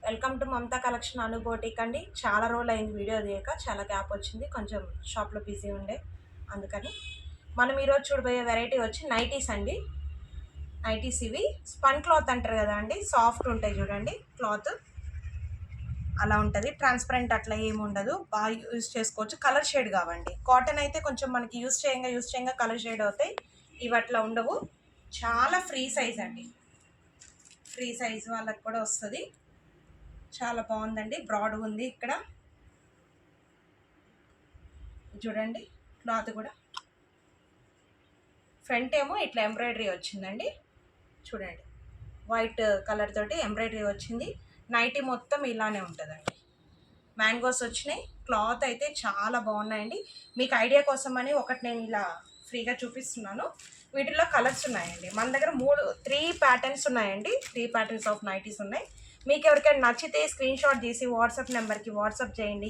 Welcome to Mamata collection Anu boutique అండి. చాలా రోజులు అయింది వీడియో తీయక, చాలా గ్యాప్ వచ్చింది. కొంచెం షాప్లో బిజీ ఉండే, అందుకని మనం ఈరోజు చూడబోయే వెరైటీ వచ్చి నైటీస్ అండి. నైటీస్ ఇవి స్పన్ క్లాత్ అంటారు కదా అండి, సాఫ్ట్ ఉంటాయి చూడండి. క్లాత్ అలా ఉంటుంది, ట్రాన్స్పరెంట్ అట్లా ఏమి ఉండదు, బాగా యూజ్ చేసుకోవచ్చు. కలర్ షేడ్ కావండి. కాటన్ అయితే కొంచెం మనకి యూజ్ చేయంగా కలర్ షేడ్ అవుతాయి. ఇవి అట్లా ఉండవు. చాలా ఫ్రీ సైజ్ అండి, ఫ్రీ సైజ్ వాళ్ళకి కూడా వస్తుంది. చాలా బాగుందండి, బ్రాడ్ ఉంది. ఇక్కడ చూడండి, క్లాత్ కూడా ఫ్రంట్ ఏమో ఇట్లా ఎంబ్రాయిడరీ వచ్చిందండి. చూడండి, వైట్ కలర్ తోటి ఎంబ్రాయిడరీ వచ్చింది. నైటీ మొత్తం ఇలానే ఉంటుందండి. మ్యాంగోస్ వచ్చినాయి. క్లాత్ అయితే చాలా బాగున్నాయండి. మీకు ఐడియా కోసమని ఒకటి నేను ఇలా ఫ్రీగా చూపిస్తున్నాను. వీటిలో కలర్స్ ఉన్నాయండి. మన దగ్గర 3 ప్యాటర్న్స్ ఉన్నాయండి. 3 ప్యాటర్న్స్ ఆఫ్ నైటీస్ ఉన్నాయి. మీకు ఎవరికైనా నచ్చితే స్క్రీన్ షాట్ తీసి వాట్సాప్ నెంబర్కి వాట్సాప్ చేయండి.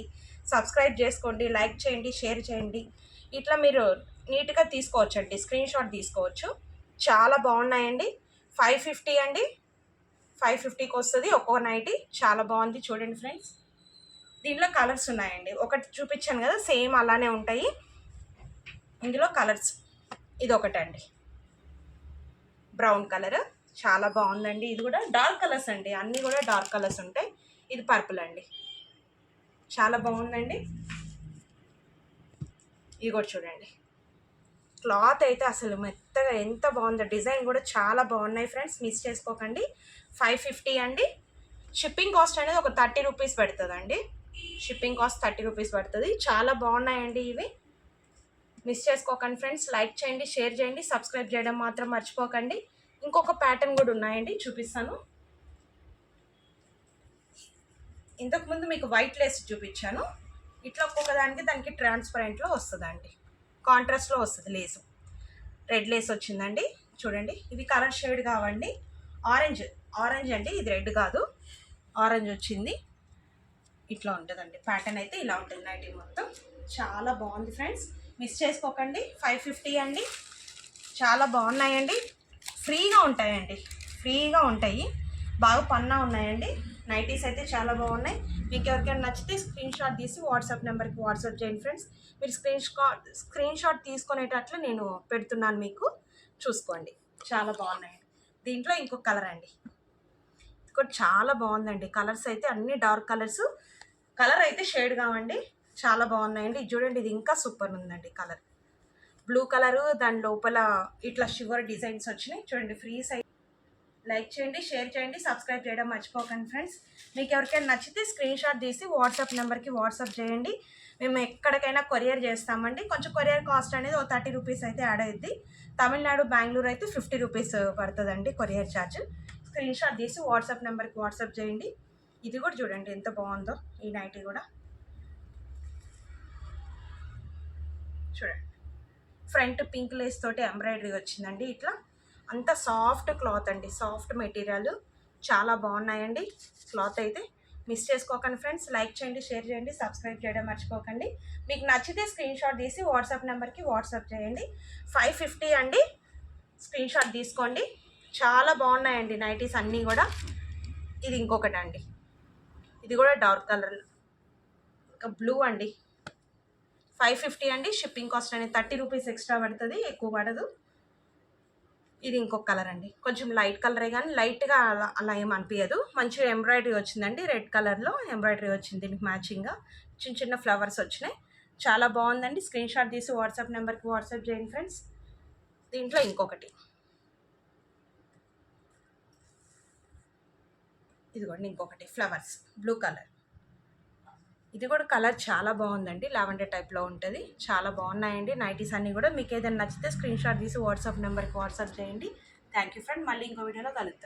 సబ్స్క్రైబ్ చేసుకోండి, లైక్ చేయండి, షేర్ చేయండి. ఇట్లా మీరు నీట్గా తీసుకోవచ్చండి, స్క్రీన్ షాట్ తీసుకోవచ్చు. చాలా బాగున్నాయండి. 550 అండి, 550కి వస్తుంది ఒక్కో నైటీ. చాలా బాగుంది చూడండి ఫ్రెండ్స్. దీనిలో కలర్స్ ఉన్నాయండి. ఒకటి చూపించాను కదా, సేమ్ అలానే ఉంటాయి. ఇందులో కలర్స్ ఇది ఒకటండి, బ్రౌన్ కలర్ చాలా బాగుందండి. ఇది కూడా డార్క్ కలర్స్ అండి, అన్నీ కూడా డార్క్ కలర్స్ ఉంటాయి. ఇది పర్పుల్ అండి, చాలా బాగుందండి. ఇది కూడా చూడండి, క్లాత్ అయితే అసలు మెత్తగా ఎంత బాగుందో. డిజైన్ కూడా చాలా బాగున్నాయి ఫ్రెండ్స్, మిస్ చేసుకోకండి. 550 అండి. షిప్పింగ్ కాస్ట్ అనేది ఒక 30 రూపీస్ పడుతుందండి. షిప్పింగ్ కాస్ట్ 30 రూపీస్ పడుతుంది. చాలా బాగున్నాయండి ఇవి, మిస్ చేసుకోకండి ఫ్రెండ్స్. లైక్ చేయండి, షేర్ చేయండి, సబ్స్క్రైబ్ చేయడం మాత్రం మర్చిపోకండి. ఇంకొక ప్యాటర్న్ కూడా ఉన్నాయండి, చూపిస్తాను. ఇంతకుముందు మీకు వైట్ లేస్ చూపించాను. ఇట్లా ఒక్కొక్క దానికి ట్రాన్స్పరెంట్లో వస్తుందండి, కాంట్రాస్ట్లో వస్తుంది లేసు. రెడ్ లేస్ వచ్చిందండి చూడండి. ఇవి కలర్ షేడ్ కావండి. ఆరెంజ్ అండి, ఇది రెడ్ కాదు, ఆరెంజ్ వచ్చింది. ఇట్లా ఉంటుందండి ప్యాటర్న్ అయితే, ఇలా ఉంటుంది నైటీ మొత్తం. చాలా బాగుంది ఫ్రెండ్స్, మిస్ చేసుకోకండి. 550 అండి. చాలా బాగున్నాయండి, ఫ్రీగా ఉంటాయండి, ఫ్రీగా ఉంటాయి. బాగా పన్నా ఉన్నాయండి. నైటీస్ అయితే చాలా బాగున్నాయి. మీకు ఎవరికైనా నచ్చితే స్క్రీన్ షాట్ తీసి వాట్సాప్ నెంబర్కి వాట్సాప్ చేయండి ఫ్రెండ్స్. మీరు స్క్రీన్ షాట్ తీసుకునేటట్లు నేను పెడుతున్నాను, మీకు చూసుకోండి. చాలా బాగున్నాయండి. దీంట్లో ఇంకొక కలర్ అండి, ఇది కూడా చాలా బాగుందండి. కలర్స్ అయితే అన్ని డార్క్ కలర్స్. కలర్ అయితే షేడ్ కావండి, చాలా బాగున్నాయండి. ఇది చూడండి, ఇది ఇంకా సూపర్ ఉందండి. కలర్ బ్లూ కలరు, దాని లోపల ఇట్లా షివర్ డిజైన్స్ వచ్చినాయి చూడండి. Free size. లైక్ చేయండి, షేర్ చేయండి, సబ్స్క్రైబ్ చేయడం మర్చిపోకండి ఫ్రెండ్స్. మీకు ఎవరికైనా నచ్చితే స్క్రీన్ షాట్ తీసి వాట్సాప్ నెంబర్కి వాట్సాప్ చేయండి. మేము ఎక్కడికైనా కొరియర్ చేస్తామండి. కొంచెం కొరియర్ కాస్ట్ అనేది ఒక 30 రూపీస్ అయితే యాడ్ అవుద్ది. తమిళనాడు, బెంగళూరు అయితే 50 రూపీస్ పడుతుందండి కొరియర్ ఛార్జ్. స్క్రీన్ షాట్ తీసి వాట్సాప్ నెంబర్కి వాట్సాప్ చేయండి. ఇది కూడా చూడండి ఎంత బాగుందో ఈ నైటీ కూడా. చూడండి, ఫ్రంట్ పింక్ లేస్ తోటి ఎంబ్రాయిడరీ వచ్చిందండి. ఇట్లా అంత సాఫ్ట్ క్లాత్ అండి, సాఫ్ట్ మెటీరియల్. చాలా బాగున్నాయండి. క్లాత్ అయితే మిస్ చేసుకోకండి ఫ్రెండ్స్. లైక్ చేయండి, షేర్ చేయండి, సబ్స్క్రైబ్ చేయడం మర్చిపోకండి. మీకు నచ్చితే స్క్రీన్ షాట్ తీసి వాట్సాప్ నెంబర్కి వాట్సాప్ చేయండి. 550 అండి, స్క్రీన్ షాట్ తీసుకోండి. చాలా బాగున్నాయండి నైటీస్ అన్నీ కూడా. ఇది ఇంకొకటి అండి, ఇది కూడా డార్క్ కలర్, ఇంకా బ్లూ అండి. 550 అండి. షిప్పింగ్ కాస్ట్ అనేది 30 రూపీస్ ఎక్స్ట్రా పడుతుంది, ఎక్కువ పడదు. ఇది ఇంకొక కలర్ అండి, కొంచెం లైట్ కలరే కానీ లైట్గా అలా ఏం అనిపించదు. మంచిగా ఎంబ్రాయిడరీ వచ్చిందండి, రెడ్ కలర్లో ఎంబ్రాయిడరీ వచ్చింది. దీనికి మ్యాచింగ్గా చిన్న చిన్న ఫ్లవర్స్ వచ్చినాయి. చాలా బాగుందండి. స్క్రీన్ షాట్ తీసి వాట్సాప్ నెంబర్కి వాట్సాప్ చేయండి ఫ్రెండ్స్. దీంట్లో ఇంకొకటి, ఇదిగోండి ఇంకొకటి ఫ్లవర్స్, బ్లూ కలర్. ఇది కూడా కలర్ చాలా బాగుందండి, లావెండర్ టైప్లో ఉంటుంది. చాలా బాగున్నాయండి నైటీస్ అన్నీ కూడా. మీకు ఏదైనా నచ్చితే స్క్రీన్ షాట్ తీసి వాట్సాప్ నెంబర్కి వాట్సాప్ చేయండి. Thank you friend. మళ్ళీ ఇంకో వీడియోలో కలుద్దాం.